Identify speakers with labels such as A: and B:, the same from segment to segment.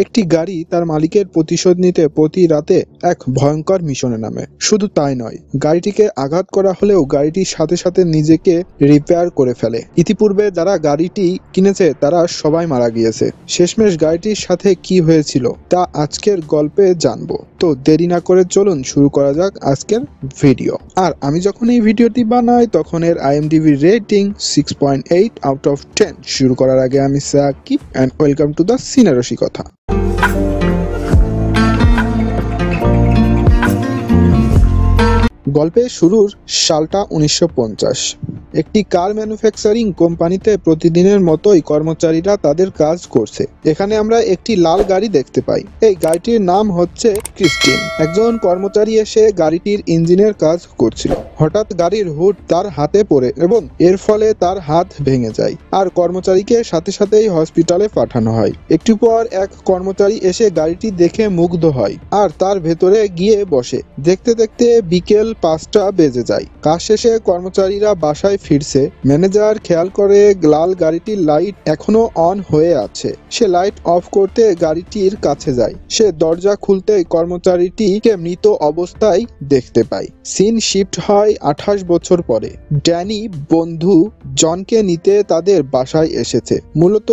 A: একটি গাড়ি তার মালিকের প্রতিশোধ নিতে প্রতি রাতে এক ভয়ঙ্কর মিশনে নামে। শুধু তাই নয়, গাড়িটিকে আঘাত করা হলেও গাড়িটির সাথে সাথে নিজেকে রিপেয়ার করে ফেলে। ইতিপূর্বে যারা গাড়িটি কিনেছে তারা সবাই মারা গিয়েছে। শেষমেশ গাড়িটির সাথে কি হয়েছিল তা আজকের গল্পে জানবো। তো দেরি না করে চলুন শুরু করা যাক আজকের ভিডিও। আর আমি যখন এই ভিডিওটি বানাই তখন এর IMDb রেটিং 6.8 আউট অফ 10। শুরু করার আগে আমি Sakib and welcome to the Cine Roshikota. গল্পের শুরুর সালটা 1950। একটি কার ম্যানুফ্যাকচারিং কোম্পানিতে প্রতিদিনের মতোই কর্মচারীরা তাদের কাজ করছে। এখানে আমরা একটি লাল গাড়ি দেখতে পাই। এই গাড়িটির নাম হচ্ছে ক্রিস্টিন। একজন কর্মচারী এসে গাড়িটির ইঞ্জিনের কাজ করছিল। হঠাৎ গাড়ির হুড তার হাতে পড়ে এবং এর ফলে তার হাত ভেঙে যায়, আর কর্মচারীকে সাথে সাথেই হসপিটালে পাঠানো হয়। একটু পর এক কর্মচারী এসে গাড়িটি দেখে মুগ্ধ হয় আর তার ভেতরে গিয়ে বসে। দেখতে দেখতে বিকেল 5টা বেজে যায়। কাজ শেষে কর্মচারীরা বাসায় ফিরছে। ম্যানেজার খেয়াল করে লাল গাড়িটির লাইট এখনো অন হয়ে আছে। সে লাইট অফ করতে গাড়িটির কাছে যায়। সে দরজা খুলতেই কর্মচারীটিকে মৃত অবস্থায় দেখতে পায়। সিন শিফট হয় 28 বছর পরে। ড্যানি বন্ধু জনকে নিতে তাদের বাসায় এসেছে। মূলত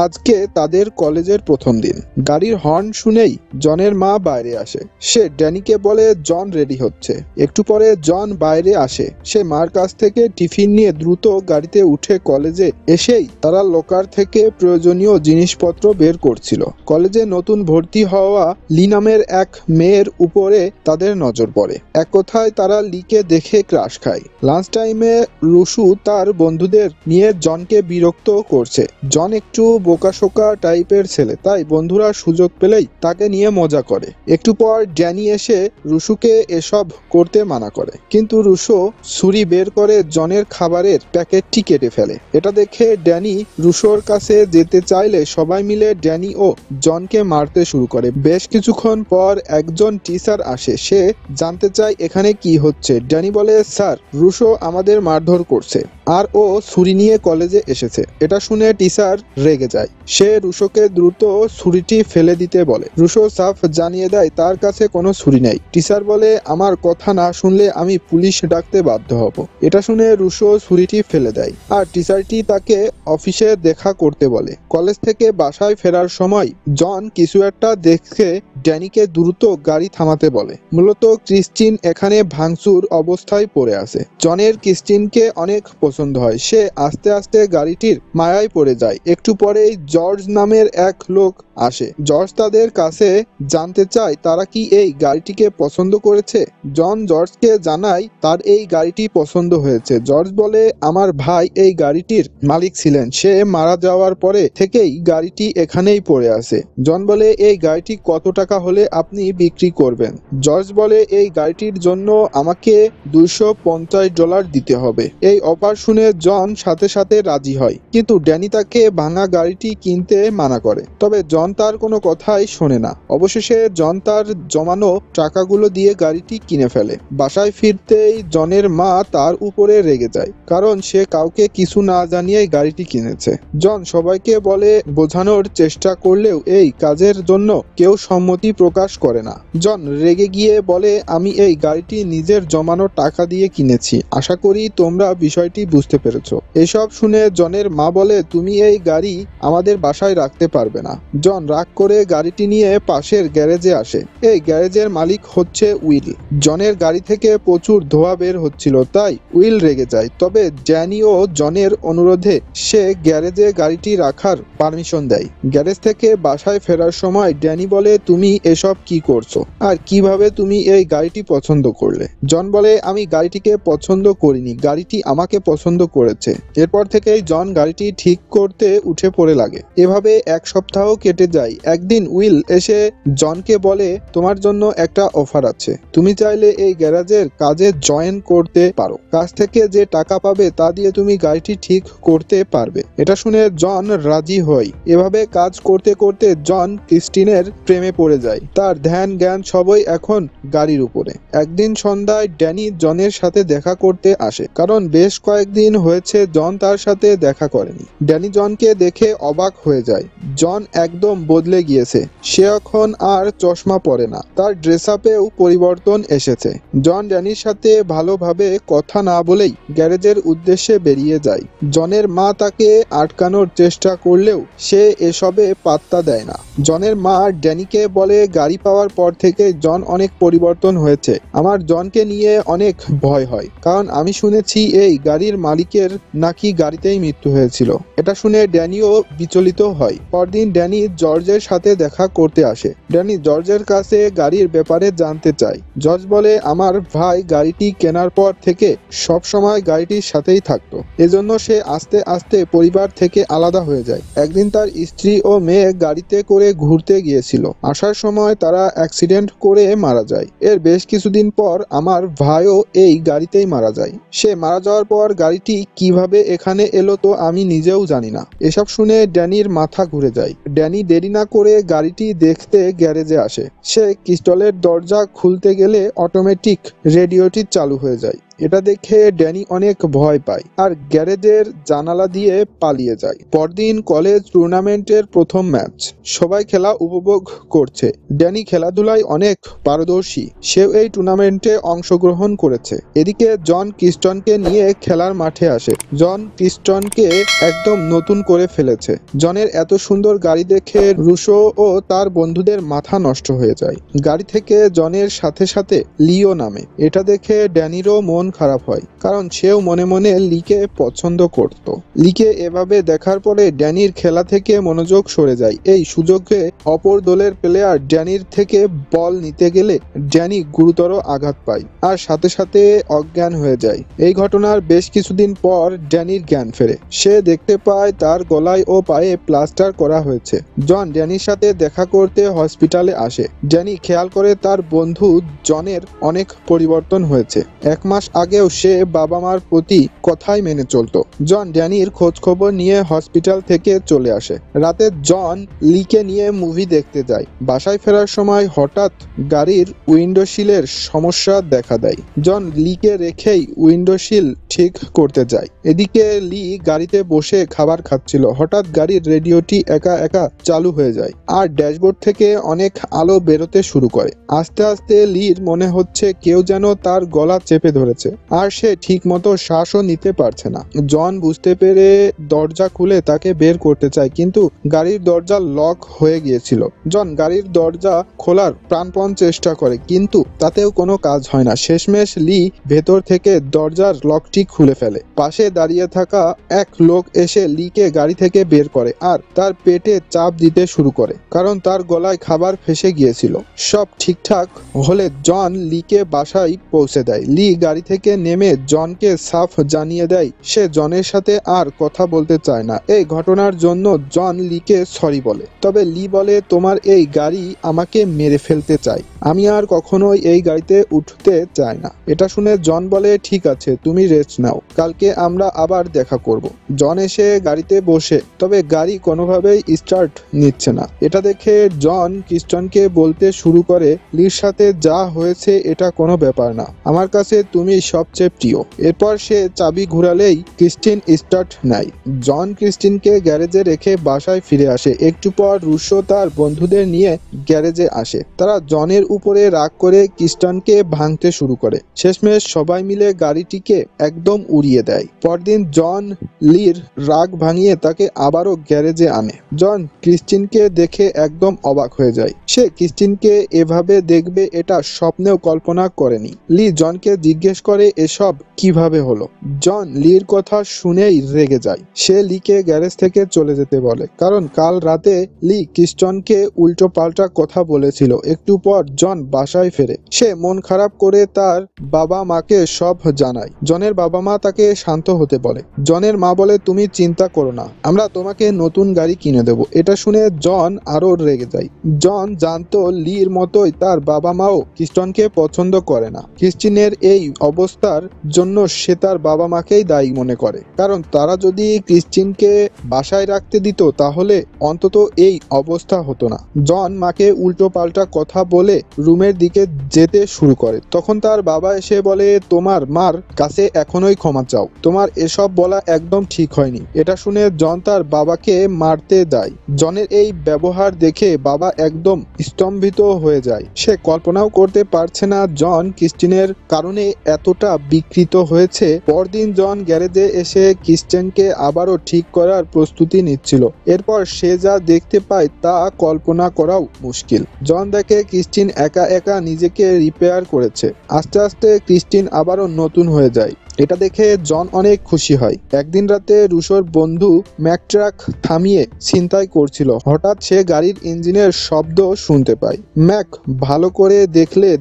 A: আজকে তাদের কলেজের প্রথম দিন। গাড়ির হর্ন শুনেই জনের মা বাইরে আসে। সে ড্যানিকে বলে জন রেডি হচ্ছে। একটু পরে জন বাইরে আসে। সে মার কাছ থেকে টিফিন নিয়ে দ্রুত গাড়িতে উঠে কলেজে এসেই তারা লকার থেকে প্রয়োজনীয় জিনিসপত্র বের করছিল। কলেজে নতুন ভর্তি হওয়া লি নামের এক মেয়ের উপরে তাদের নজর পড়ে। এক কথায় তারা লিকে দেখে ক্রাশ খায়। লাঞ্চ টাইমে রুশু তার বন্ধুদের নিয়ে জনকে বিরক্ত করছে। জন একটু বোকাশোকা টাইপের ছেলে, তাই বন্ধুরা সুযোগ পেলেই তাকে নিয়ে মজা করে। একটু পর ড্যানি এসে রুশুকে এসব করতে মানা করে, কিন্তু রুশো ছুরি বের করে জনের খাবারের প্যাকেটটি কেটে ফেলে। এটা দেখে ড্যানি রুশোর কাছে যেতে চাইলে সবাই মিলে ড্যানি ও জনকে মারতে শুরু করে। বেশ কিছুক্ষণ পর একজন টিচার আসে। সে জানতে চায় এখানে কি হচ্ছে। ড্যানি বলে, স্যার, রুশো আমাদের মারধর করছে আর ও ছুরি নিয়ে কলেজে এসেছে। এটা শুনে টিচার রেগে যায়। সে রুশোকে দ্রুত ছুরিটি ফেলে দিতে বলে। রুশো সাফ জানিয়ে দেয় তার কাছে কোনো ছুরি নেই। টিচার বলে, আমার কথা না শুনলে আমি পুলিশ ডাকতে বাধ্য হব। এটা শুনে রুশো ছুরিটি ফেলে দেয় আর টিচারটি তাকে অফিসে দেখা করতে বলে। কলেজ থেকে বাসায় ফেরার সময় জন কিছু একটা দেখে ড্যানিকে দ্রুত গাড়ি থামাতে বলে। মূলত ক্রিস্টিন এখানে ভাঙচুর অবস্থায় পড়ে আছে। জনের ক্রিস্টিনকে অনেক পছন্দ হয়। সে আস্তে আস্তে গাড়িটির মায়ায় পড়ে যায়। একটু পরেই জর্জ নামের এক লোক আসে। জর্জ তাদের কাছে জানতে চায় তারা কি এই গাড়িটিকে পছন্দ করেছে। জন জর্জকে জানায় তার এই গাড়িটি পছন্দ হয়েছে। জর্জ বলে, আমার ভাই এই গাড়িটির মালিক ছিলেন। সে মারা যাওয়ার পরে থেকেই গাড়িটি এখানেই পড়ে আছে। জন বলে, এই গাড়িটি কত টাকা হলে আপনি বিক্রি করবেন? জর্জ বলে, এই গাড়িটির জন্য আমাকে $250 দিতে হবে। এই অফার শুনে জন সাথে সাথে রাজি হয়, কিন্তু ড্যানি তাকে ভাঙা গাড়িটি কিনতে মানা করে। তবে জন তার কোনো কথাই শোনে না। অবশেষে জন তার জমানো টাকাগুলো দিয়ে গাড়িটি কিনে ফেলে। বাসায় ফিরতেই জনের মা তার উপরে রেগে যায়, কারণ সে কাউকে কিছু না জানিয়ে গাড়িটি কিনেছে। জন সবাইকে বলে বোঝানোর চেষ্টা করলেও এই কাজের জন্য কেউ সম্মতি প্রকাশ করে না। জন রেগে গিয়ে বলে, আমি এই গাড়িটি নিজের জমানো টাকা দিয়ে কিনেছি। আশা করি তোমরা বিষয়টি বুঝতে পেরেছো। এসব শুনে জনের মা বলে, তুমি এই গাড়ি আমাদের বাসায় রাখতে পারবে না। জন রাগ করে গাড়িটি নিয়ে পাশের গ্যারেজে আসে। এই গ্যারেজের মালিক হচ্ছে উইল। জনের গাড়ি থেকে প্রচুর ধোঁয়া বের হচ্ছিল, তাই উইল রেগে যায়। তবে ড্যানি ও জনের অনুরোধে সে গ্যারেজে গাড়িটি রাখার পারমিশন দেয়। গ্যারেজ থেকে বাসায় ফেরার সময় ড্যানি বলে, তুমি এসব কি করছো আর কিভাবে তুমি এই গাড়িটি পছন্দ করলে? জন বলে, আমি গাড়িটিকে পছন্দ করিনি, গাড়িটি আমাকে পছন্দ করেছে। এরপর থেকেই জন গাড়িটি ঠিক করতে উঠে পড়ে লাগে। এভাবে এক সপ্তাহ কেটে যায়। একদিন উইল এসে জনকে বলে, তোমার জন্য একটা অফার আছে। তুমি চাইলে এই গ্যারেজের কাজে জয়েন করতে পারো। কাজ থেকে যে টাকা পাবে তা দিয়ে তুমি গাড়িটি ঠিক করতে পারবে। এটা শুনে জন রাজি হয়। এভাবে কাজ করতে করতে জন ক্রিস্টিনের প্রেমে পড়ে যায়। তার ধ্যান জ্ঞান সবই এখন গাড়ির উপরে। একদিন সন্ধ্যায় ড্যানি জনের সাথে দেখা করতে আসে, কারণ বেশ কয়েকদিন হয়েছে জন তার সাথে দেখা করেনি। ড্যানি জনকে দেখে অবাক হয়ে যায়। জন একদম বদলে গিয়েছে। সে এখন আর চশমা পরে না। তার ড্রেস আপেও পরিবর্তন এসেছে। জন ড্যানির সাথে ভালোভাবে কথা না বলেই গ্যারেজের উদ্দেশ্যে বেরিয়ে যায়। জনের মা তাকে আটকানোর চেষ্টা করলেও সে এসবে পাত্তা দেয় না। জনের মা ড্যানিকে বলে গাড়ি পাওয়ার পর থেকে জন অনেক পরিবর্তন হয়েছে। আমার জনকে নিয়ে অনেক ভয় হয়, কারণ আমি শুনেছি এই গাড়ির মালিকের নাকি গাড়িতেই মৃত্যু হয়েছিল। এটা শুনে ড্যানিও বিচলিত হয়। পরদিন ড্যানি জর্জের সাথে দেখা করতে আসে। ড্যানি জর্জের কাছে গাড়ির ব্যাপারে জানতে চায়। জর্জ বলে আমার ভাই গাড়িটি কেনার পর থেকে সব সময় গাড়িটির সাথেই থাকতো, এজন্য সে আস্তে আস্তে পরিবার থেকে আলাদা হয়ে যায়। একদিন তার স্ত্রী ও মেয়ে গাড়িতে করে ঘুরতে গিয়েছিল। আসার সময় তারা অ্যাক্সিডেন্ট করে মারা যায়। এর বেশ কিছুদিন পর আমার ভাইও এই গাড়িতেই মারা যায়। সে মারা যাওয়ার পর গাড়িটি কিভাবে এখানে এলো তো আমি নিজেও জানি না। এসব শুনে ড্যানির মাথা ঘুরে যায়। ড্যানি দেরি না করে গাড়িটি দেখতে গ্যারেজে আসে। সে ক্রিস্টলের দরজা খুলতে গেলে অটোমেটিক রেডিওটি চালু হয়ে যায়। এটা দেখে ড্যানি অনেক ভয় পায় আর গ্যারেজের জানালা দিয়ে পালিয়ে যায়। পরদিন কলেজ টুর্নামেন্টের প্রথম ম্যাচ। সবাই খেলা উপভোগ করছে। ড্যানি খেলাধুলায় অনেক পারদর্শী। সেও এই টুর্নামেন্টে অংশগ্রহণ করেছে। এদিকে জন ক্রিস্টনকে নিয়ে খেলার মাঠে আসে। জন ক্রিস্টনকে একদম নতুন করে ফেলেছে। জনের এত সুন্দর গাড়ি দেখে রুশো ও তার বন্ধুদের মাথা নষ্ট হয়ে যায়। গাড়ি থেকে জনের সাথে সাথে লিও নামে। এটা দেখে ড্যানিরও মন খারাপ হয়, কারণ সেও মনে মনে লিকে পছন্দ করত। লিকে এভাবে দেখার পরে ড্যানির খেলা থেকে মনোযোগ সরে যায়। এই সুযোগে অপর দলের প্লেয়ার ড্যানির থেকে বল নিতে গেলে ড্যানি গুরুতর আঘাত পায় আর সাথে সাথে অজ্ঞান হয়ে যায়। এই ঘটনার বেশ কিছুদিন পর ড্যানির জ্ঞান ফেরে। সে দেখতে পায় তার গলায় ও পায়ে প্লাস্টার করা হয়েছে। জন ড্যানির সাথে দেখা করতে হসপিটালে আসে। ড্যানি খেয়াল করে তার বন্ধু জনের অনেক পরিবর্তন হয়েছে। এক মাস আগেও সে বাবা মার প্রতি কথাই মেনে চলতো। জন ড্যানির খোঁজ খবর নিয়ে হসপিটাল থেকে চলে আসে। রাতে জন লিকে নিয়ে মুভি দেখতে যায়। বাসায় ফেরার সময় হঠাৎ গাড়ির উইন্ডোশিলের সমস্যা দেখা দেয়। জন লিকে রেখেই উইন্ডোশিল ঠিক করতে যায়। এদিকে লি গাড়িতে বসে খাবার খাচ্ছিল। হঠাৎ গাড়ির রেডিওটি একা একা চালু হয়ে যায় আর ড্যাশবোর্ড থেকে অনেক আলো বেরোতে শুরু করে। আস্তে আস্তে লির মনে হচ্ছে কেউ যেন তার গলা চেপে ধরেছে আর সে ঠিক মতো শ্বাসও নিতে পারছে না। জন বুঝতে পেরে দরজা খুলে তাকে বের করতে চায়, কিন্তু গাড়ির দরজা লক হয়ে গিয়েছিল। জন গাড়ির দরজা খোলার প্রাণপণ চেষ্টা করে, কিন্তু তাতেও কোনো কাজ হয় না। শেষমেশ লি ভেতর থেকে দরজার লকটি খুলে ফেলে। পাশে দাঁড়িয়ে থাকা এক লোক এসে লিকে গাড়ি থেকে বের করে আর তার পেটে চাপ দিতে শুরু করে, কারণ তার গলায় খাবার ফেসে গিয়েছিল। সব ঠিকঠাক হলে জন লিকে বাসায় পৌঁছে দেয়। লি গাড়ি থেকে নেমে জনকে সাফ জানিয়ে দেয় সে জনের সাথে আর কথা বলতে চায় না। এই ঘটনার জন্য জন লিকে সরি বলে, তবে লি বলে তোমার এই গাড়ি আমাকে মেরে ফেলতে চায়। আমি আর কখনোই এই গাড়িতে উঠতে চাই না। এটা শুনে জন বলে ঠিক আছে, তুমি রেস্ট নাও, কালকে আমরা আবার দেখা করব। জন এসে গাড়িতে বসে, তবে গাড়ি কোনোভাবেই স্টার্ট নিচ্ছে না। এটা দেখে জন ক্রিস্টনকে বলতে শুরু করে লির সাথে যা হয়েছে এটা কোনো ব্যাপার না, আমার কাছে তুমি সবচেয়ে প্রিয়। এরপর সে চাবি ঘুরালেই ক্রিস্টিন স্টার্ট নেয়। জন ক্রিস্টিনকে গ্যারেজে রেখে বাসায় ফিরে আসে। একটু পর রুশো তার বন্ধুদের নিয়ে গ্যারেজে আসে। তারা জনের উপরে রাগ করে ক্রিস্টনকে ভাঙতে শুরু করে। শেষমেশ সবাই মিলে গাড়িটিকে একদম উড়িয়ে দেয়। পরদিন জন লির রাগ ভাঙিয়ে তাকে আবারও গ্যারেজে আনে। জন ক্রিস্টিনকে দেখে একদম অবাক হয়ে যায়। সে ক্রিস্টিনকে এভাবে দেখবে এটা স্বপ্নেও কল্পনা করেনি। লি জনকে জিজ্ঞেস করে এসব কিভাবে হলো। জন লির কথা শুনেই রেগে যায়। সে লিকে গ্যারেজ থেকে চলে যেতে বলে, কারণ কাল রাতে লি ক্রিস্টনকে উল্টো পাল্টা কথা বলেছিল। একটু পর জন বাসায় ফেরে। সে মন খারাপ করে তার বাবা মাকে সব জানায়। জনের বাবা মা তাকে শান্ত হতে বলে। জনের মা বলে, তুমি চিন্তা করো না, আমরা তোমাকে নতুন গাড়ি কিনে দেব। এটা শুনে জন আরো রেগে যায়। জন জানতো লির মতোই তার বাবা মাও ক্রিস্টনকে পছন্দ করে না। ক্রিস্টিনের এই অবস্থার জন্য সে তার বাবা মাকেই দায়ী মনে করে, কারণ তারা যদি ক্রিস্টিনকে বাসায় রাখতে দিত তাহলে অন্তত এই অবস্থা হতো না। জন মাকে উল্টো পাল্টা কথা বলে রুমের দিকে যেতে শুরু করে। তখন তার বাবা এসে বলে, তোমার মার কাছে এখনোই ক্ষমা চাও, তোমার এসব বলা একদম ঠিক হয়নি। এটা শুনে জন তার বাবাকে মারতে যায়। জনের এই ব্যবহার দেখে বাবা একদম স্তম্ভিত হয়ে যায়। সে কল্পনাও করতে পারছে না জন ক্রিস্টিনের কারণে এতটা বিকৃত হয়েছে। পরদিন জন গ্যারেজে এসে ক্রিস্টিনকে আবারও ঠিক করার প্রস্তুতি নিচ্ছিল। এরপর সে যা দেখতে পায় তা কল্পনা করাও মুশকিল। জন দেখে ক্রিস্টিন একা একা নিজেকে রিপেয়ার করেছে। আস্তে আস্তে ক্রিস্টিন আবারও নতুন হয়ে যায়। এটা দেখে জন অনেক খুশি হয়। একদিন রাতে রুশোর বন্ধু ম্যাক ট্রাক থামিয়ে ছিনতাই করছিল। হঠাৎ সে গাড়ির ইঞ্জিনের শব্দ শুনতে পায়। ম্যাক ভালো করে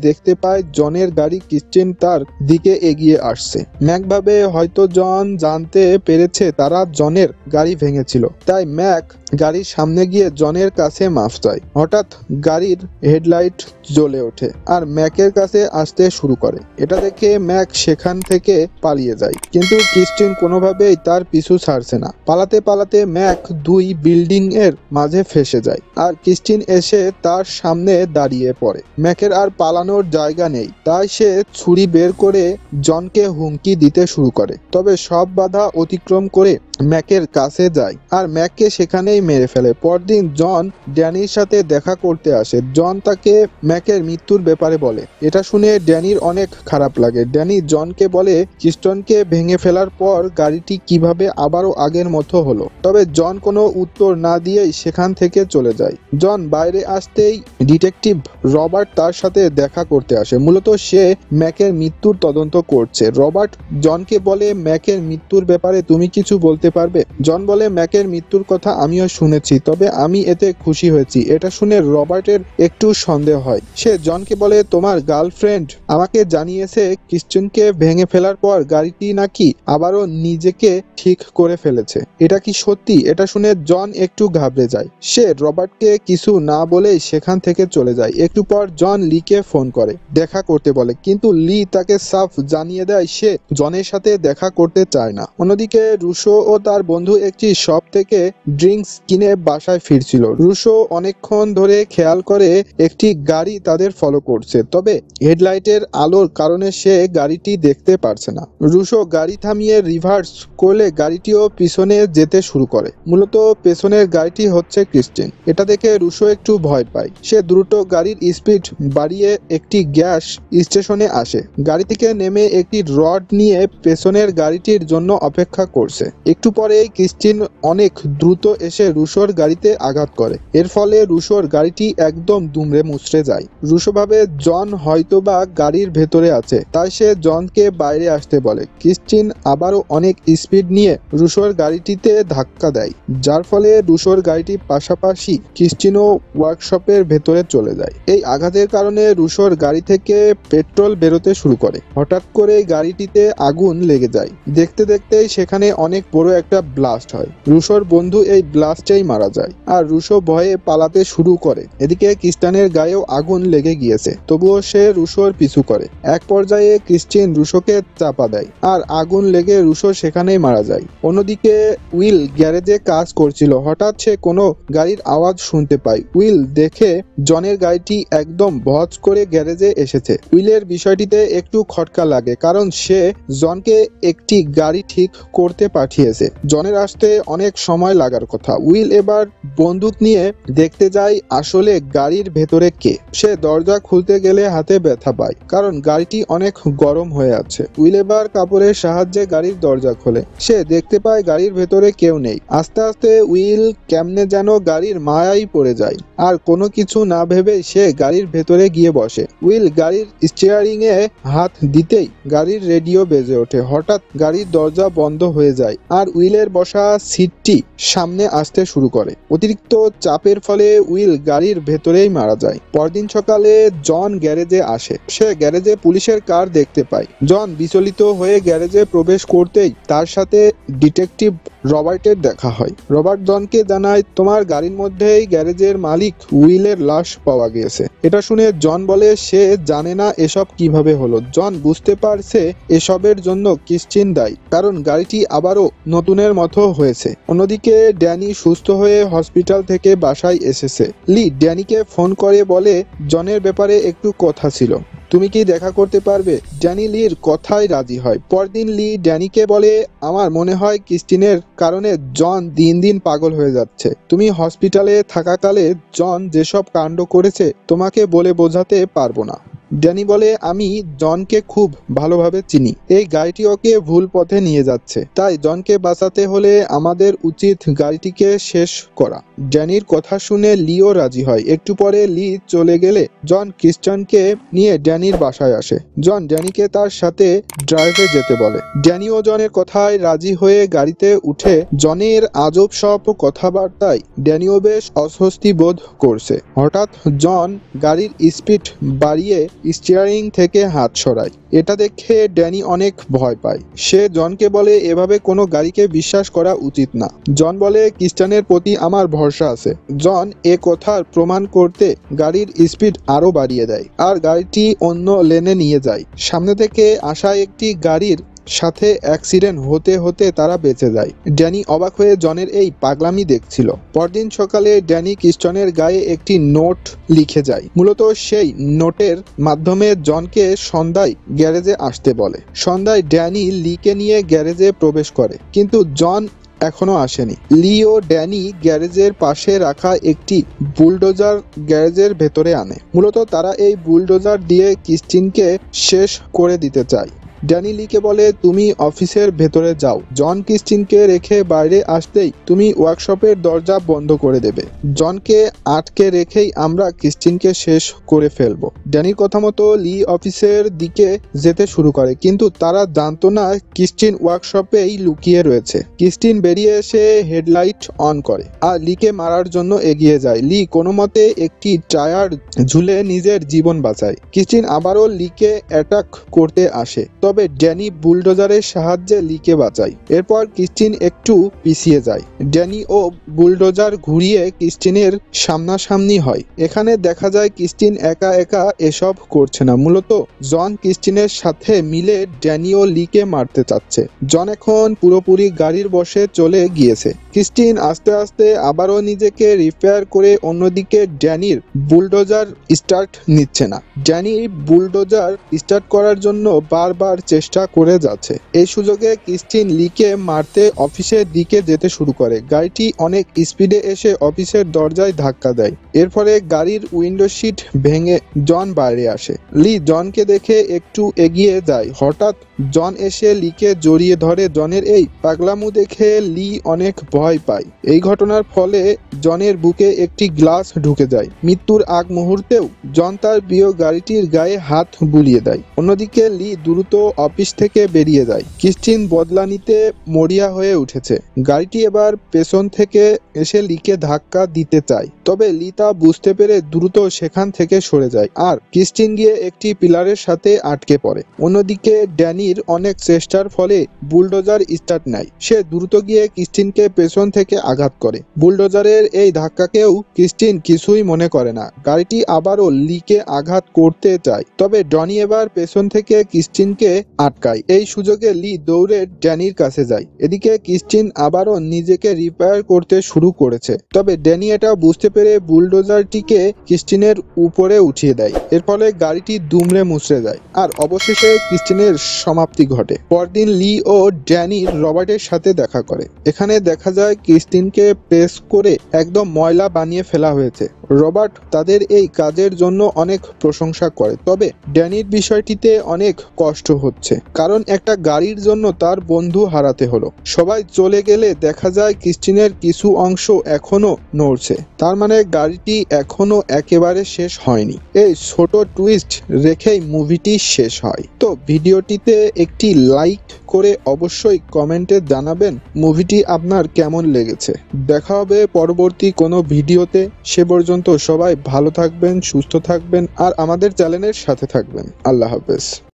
A: দেখতে পায় জনের গাড়ি ক্রিস্টিন তার দিকে এগিয়ে আসছে। ম্যাক ভাবে হয়তো জন জানতে পেরেছে তারা জনের গাড়ি ভেঙেছিল, তাই ম্যাক গাড়ির সামনে গিয়ে জনের কাছে মাফ চায়। হঠাৎ গাড়ির হেডলাইট জ্বলে ওঠে আর ম্যাকের কাছে আসতে শুরু করে। এটা দেখে ম্যাক সেখান থেকে পালিয়ে যায়, কিন্তু ক্রিস্টিন কোনোভাবেই তার পিছু ছাড়ছে না। পালাতে পালাতে ম্যাক দুই বিল্ডিং এর মাঝে ফেসে যায় আর ক্রিস্টিন এসে তার সামনে দাঁড়িয়ে পড়ে। ম্যাকের আর পালানোর জায়গা নেই, তাই সে ছুরি বের করে জনকে হুমকি দিতে শুরু করে। তবে সব বাধা অতিক্রম করে ম্যাকের কাছে যায় আর ম্যাককে সেখানেই মেরে ফেলে। পরদিন জন ড্যানির সাথে দেখা করতে আসে। জন তাকে ম্যাকের মৃত্যুর ব্যাপারে বলে। এটা শুনে ড্যানির অনেক খারাপ লাগে। ড্যানি জনকে বলে ক্রিস্টনকে ভেঙে ফেলার পর গাড়িটি কিভাবে আবারও আগের মতো হলো। তবে জন কোনো উত্তর না দিয়েই সেখান থেকে চলে যায়। জন বাইরে আসতেই ডিটেকটিভ রবার্ট তার সাথে দেখা করতে আসে। মূলত সে ম্যাকের মৃত্যুর তদন্ত করছে। রবার্ট জনকে বলে, ম্যাকের মৃত্যুর ব্যাপারে তুমি কিছু বলতে পারবে? জন বলে, ম্যাকের মৃত্যুর কথা আমিও শুনেছি, তবে আমি এতে খুশি হয়েছি। এটা শুনে রবার্টের একটু সন্দেহ হয়। সে জনকে বলে, তোমার গার্লফ্রেন্ড আমাকে জানিয়েছে ক্রিস্টিনকে ভেঙে ফেলার পর গাড়িটি নাকি আবারও নিজেকে ঠিক করে ফেলেছে। এটা কি সত্যি? এটা শুনে জন একটু ঘাবড়ে যায়। সে রবার্টকে কিছু না বলেই সেখান থেকে চলে যায়। একটু পর জন লিকে ফোন করে দেখা করতে বলে, কিন্তু লি তাকে সাফ জানিয়ে দেয় সে জনের সাথে দেখা করতে চায় না। অন্যদিকে রুশো ও তার বন্ধু একটি শপ থেকে ড্রিঙ্কস কিনে বাসায় ফিরছিল। রুশো অনেকক্ষণ ধরে খেয়াল করে একটি গাড়ি তাদের ফলো করছে, তবে হেডলাইটের আলোর কারণে সে গাড়িটি দেখতে পারছে না। রুশো গাড়ি থামিয়ে রিভার্স করলে গাড়িটিও পিছনে যেতে শুরু করে। মূলত পেছনের গাড়িটি হচ্ছে ক্রিস্টিন। এটা দেখে রুশো একটু ভয় পায়। সে দ্রুত গাড়ির স্পিড বাড়িয়ে একটি গ্যাস স্টেশনে আসে। গাড়ি থেকে নেমে একটি রড নিয়ে পেছনের গাড়িটির জন্য অপেক্ষা করছে। একটু পরেই ক্রিস্টিন অনেক দ্রুত এসে রুশোর গাড়িতে আঘাত করে। এর ফলে রুশোর গাড়িটি একদম দুমড়ে মুচড়ে যায়। রুশো ভাবে জন হয়তোবা গাড়ির ভেতরে আছে, তাই সে জনকে বাইরে আসতে বলে। ক্রিস্টিন আবারও অনেক স্পিড নিয়ে রুশোর গাড়িটিতে ধাক্কা দেয়, যার ফলে রুশোর গাড়িটি পাশাপাশি ক্রিস্টিনও ওয়ার্কশপের ভেতরে চলে যায়। এই আঘাতের কারণে রুশোর গাড়ি থেকে পেট্রোল বেরোতে শুরু করে। হঠাৎ করে গাড়িটিতে আগুন লেগে যায়। দেখতে দেখতেই সেখানে অনেক বড় একটা ব্লাস্ট হয়। রুশোর বন্ধু এই ব্লাস্টেই মারা যায় আর রুশো ভয়ে পালাতে শুরু করে। এদিকে ক্রিস্টিনের গায়েও আগুন লেগে গিয়েছে, তবুও সে রুশোর পিছু করে। এক পর্যায়ে ক্রিস্টিন রুশোকে চাপা দেয় আর আগুন লেগে রুশো সেখানেই মারা যায়। অন্যদিকে উইল গ্যারেজে কাজ করছিল। হঠাৎ সে কোনো গাড়ির আওয়াজ শুনতে পায়। উইল দেখে জনের গাড়িটি একদম ভজ করে গ্যারেজে এসেছে। উইলের বিষয়টিতে একটু খটকা লাগে, কারণ সে জনকে একটি গাড়ি ঠিক করতে পাঠিয়েছে। জনের আসতে অনেক সময় লাগার কথা। উইল এবার বন্দুক নিয়ে দেখতে যায় আসলে গাড়ির ভেতরে কে। সে দরজা খুলতে গেলে হাতে ব্যথা পায়, কারণ গাড়িটি অনেক গরম হয়ে আছে। উইল এবার কাপড়ের সাহায্যে গাড়ির দরজা খোলে। সে দেখতে পায় গাড়ির ভেতরে কেউ নেই। আস্তে আস্তে উইল কেমনে যেন গাড়ির মায়ায় পড়ে যায় আর কোনো কিছু না ভেবে সে গাড়ির ভেতরে গিয়ে বসে। উইল গাড়ির স্টিয়ারিং এ হাত দিতেই গাড়ির রেডিও বেজে ওঠে। হঠাৎ গাড়ির দরজা বন্ধ হয়ে যায় আর উইলের বসা সিটটি সামনে আসতে শুরু করে। অতিরিক্ত চাপের ফলে উইল গাড়ির ভেতরেই মারা যায়। পরদিন সকালে জন গ্যারেজে আসে। সে গ্যারেজে পুলিশের কার দেখতে পায়। জন বিচলিত হয়ে গ্যারেজে প্রবেশ করতেই তার সাথে ডিটেকটিভ রবার্টের দেখা হয়। রবার্ট জনকে জানায়, তোমার গাড়ির মধ্যেই গ্যারেজের মালিক উইলের লাশ পাওয়া গিয়েছে। এটা শুনে জন বলে সে জানে না এসব কিভাবে হলো। জন বুঝতে পারছে এসবের জন্য ক্রিস্টিন দায়ী, কারণ গাড়িটি আবারও নতুনের মতো হয়েছে। অন্যদিকে ড্যানি সুস্থ হয়ে হসপিটাল থেকে বাসায় এসেছে। লি ড্যানিকে ফোন করে বলে, জনের ব্যাপারে একটু কথা ছিল, তুমি কি দেখা করতে পারবে? ড্যানি লির কথায় রাজি হয়। পরদিন লি ড্যানিকে বলে, আমার মনে হয় ক্রিস্টিনের কারণে জন দিন দিন পাগল হয়ে যাচ্ছে। তুমি হসপিটালে থাকাকালে জন যেসব কাণ্ড করেছে তোমাকে বলে বোঝাতে পারবো না। ড্যানি বলে, আমি জনকে খুব ভালোভাবে চিনি। এই গাড়িটি ওকে ভুল পথে নিয়ে যাচ্ছে, তাই জনকে বাঁচাতে হলে আমাদের উচিত গাড়িটিকে শেষ করা। ড্যানির কথা শুনে লিও রাজি হয়। একটু পরে লি চলে গেলে জন ক্রিস্টিয়ানকে নিয়ে ড্যানির বাসায় আসে। জন ড্যানিকে তার সাথে ড্রাইভে যেতে বলে। ড্যানি ও জনের কথায় রাজি হয়ে গাড়িতে উঠে জনের আজব সব কথাবার্তায় ড্যানিও বেশ অস্বস্তি বোধ করছে। হঠাৎ জন গাড়ির স্পিড বাড়িয়ে স্টিয়ারিং থেকে হাত সরায়। এটা দেখে ড্যানি অনেক ভয় পায়। সে জনকে বলে, এভাবে কোনো গাড়িকে বিশ্বাস করা উচিত না। জন বলে, ক্রিস্টিয়ানের প্রতি আমার ভরসা আছে। জন এ কথার প্রমাণ করতে গাড়ির স্পিড আরো বাড়িয়ে দেয় আর গাড়িটি অন্য লেনে নিয়ে যায়। সামনে থেকে আসা একটি গাড়ির সাথে অ্যাক্সিডেন্ট হতে হতে তারা বেঁচে যায়। ড্যানি অবাক হয়ে জনের এই পাগলামি দেখছিল। পরদিন সকালে ড্যানি ক্রিস্টিয়ানের গায়ে একটি নোট লিখে যায়। মূলত সেই নোটের মাধ্যমে জনকে সন্ধ্যায় গ্যারেজে আসতে বলে। সন্ধ্যায় ড্যানি লিকে নিয়ে গ্যারেজে প্রবেশ করে, কিন্তু জন এখনো আসেনি। লি ও ড্যানি গ্যারেজের পাশে রাখা একটি বুলডোজার গ্যারেজের ভেতরে আনে। মূলত তারা এই বুলডোজার দিয়ে ক্রিস্টিনকে শেষ করে দিতে চায়। ড্যানি লিকে বলে, তুমি অফিসের ভেতরে যাও। জন ক্রিস্টিনকে রেখে বাইরে আসতেই তুমি ওয়ার্কশপের দরজা বন্ধ করে দেবে। জনকে আটকে রেখেই আমরা ক্রিস্টিনকে শেষ করে ফেলবো। ড্যানির কথা মতো লি অফিসের দিকে যেতে শুরু করে, কিন্তু তারা জানতো না ক্রিস্টিন ওয়ার্কশপেই লুকিয়ে রয়েছে। ক্রিস্টিন বেরিয়ে এসে হেডলাইট অন করে আর লিকে মারার জন্য এগিয়ে যায়। লি কোনো মতে একটি টায়ার ঝুলে নিজের জীবন বাঁচায়। ক্রিস্টিন আবারও লিকে অ্যাটাক করতে আসে, তবে ড্যানি বুলডোজারের সাহায্যে লিকে বাঁচায়। এরপর ক্রিস্টিন একটু পিছিয়ে যায়। ড্যানি ও বুলডোজার ঘুরিয়ে ক্রিস্টিনের সামনাসামনি হয়। এখানে দেখা যায় ক্রিস্টিন একা একা এসব করছে না। মূলত জন ক্রিস্টিনের সাথে মিলে ড্যানি ও লিকে মারতে চাচ্ছে। জন এখন পুরোপুরি গাড়ির বসে চলে গিয়েছে। ক্রিস্টিন আস্তে আস্তে আবারও নিজেকে রিপেয়ার করে, অন্যদিকে ড্যানির বুলডোজার স্টার্ট নিচ্ছে না। ড্যানি বুলডোজার স্টার্ট করার জন্য বারবার চেষ্টা করে যাচ্ছে। এই সুযোগে ক্রিস্টিন লিকে মারতে অফিসের দিকে যেতে শুরু করে। গাড়িটি অনেক স্পিডে এসে অফিসের দরজায় ধাক্কা দেয়। এর ফলে গাড়ির উইন্ডো সিট ভেঙে জন বাইরে আসে। লি জনকে দেখে একটু এগিয়ে যায়। হঠাৎ জন এসে লিকে জড়িয়ে ধরে। জনের এই পাগলামো দেখে লি অনেক ভয় পায়। এই ঘটনার ফলে জনের বুকে একটি গ্লাস ঢুকে যায়। মৃত্যুর আগ মুহূর্তেও জন তার প্রিয় গাড়িটির গায়ে হাত বুলিয়ে দেয়। অন্যদিকে লি দ্রুত অফিস থেকে বেরিয়ে যায়। ক্রিস্টিন বদলা নিতে মরিয়া হয়ে উঠেছে। গাড়িটি এবার পেছন থেকে এসে লিকে ধাক্কা দিতে চায়, তবে লি তা বুঝতে পেরে দ্রুত সেখান থেকে সরে যায় আর ক্রিস্টিন গিয়ে একটি পিলারের সাথে আটকে পড়ে। অন্যদিকে ড্যানির অনেক চেষ্টার ফলে বুলডোজার স্টার্ট নেয়। সে দ্রুত গিয়ে ক্রিস্টিনকে পেছন থেকে আঘাত করে। বুলডোজারের এই ধাক্কাকেও ক্রিস্টিন কিছুই মনে করে না। গাড়িটি আবারও লিকে আঘাত করতে চায়, তবে ডনি এবার পেছন থেকে ক্রিস্টিনকে আটকায়। এই সুযোগে লি দৌড়ে ড্যানির কাছে যায়। এদিকে ক্রিস্টিন আবারও নিজেকে রিপেয়ার করতে শুরু করেছে, তবে ড্যানি এটা বুঝতে পেরে বুলডোজারটিকে ক্রিস্টিনের উপরে উঠিয়ে দেয়। এর ফলে গাড়িটি দুমড়ে মুচড়ে যায় আর অবশেষে ক্রিস্টিনের সমাপ্তি ঘটে। পরদিন লি ও ড্যানি রবার্টের সাথে দেখা করে। এখানে দেখা যায় ক্রিস্টিনকে প্রেস করে একদম ময়লা বানিয়ে ফেলা হয়েছে। রবার্ট তাদের এই কাজের জন্য অনেক প্রশংসা করে, তবে ড্যানির বিষয়টিতে অনেক কষ্ট হচ্ছে, কারণ একটা গাড়ির জন্য তার বন্ধু হারাতে হলো। সবাই চলে গেলে দেখা যায় ক্রিস্টিনের কিছু অংশ এখনো নড়ছে, তার মানে গাড়িটি এখনো একেবারে শেষ হয়নি। এই ছোট টুইস্ট রেখেই মুভিটি শেষ হয়। তো ভিডিওটিতে একটি লাইক করে অবশ্যই কমেন্টে জানাবেন মুভিটি আপনার কেমন লেগেছে। দেখা হবে পরবর্তী কোনো ভিডিওতে। সে পর্যন্ত সবাই ভালো থাকবেন, সুস্থ থাকবেন আর আমাদের চ্যানেলের সাথে থাকবেন। আল্লাহ হাফেজ।